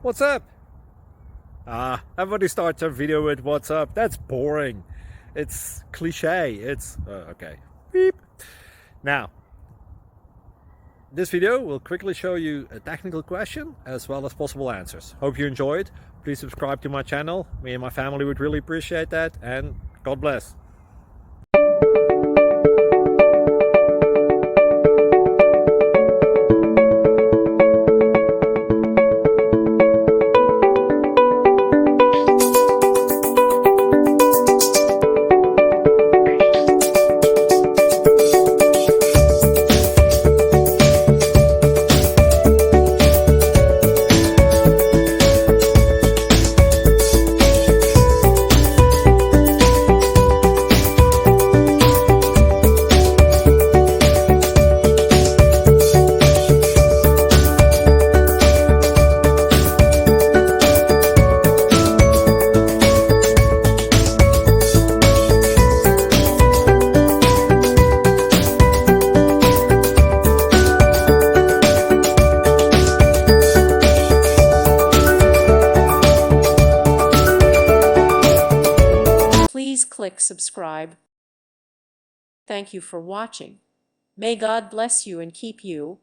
What's up? Everybody starts their video with what's up. That's boring. It's cliche. It's okay. Beep. Now, this video will quickly show you a technical question as well as possible answers. Hope you enjoyed. Please subscribe to my channel. Me and my family would really appreciate that, and God bless. Please click subscribe. Thank you for watching. May God bless you and keep you.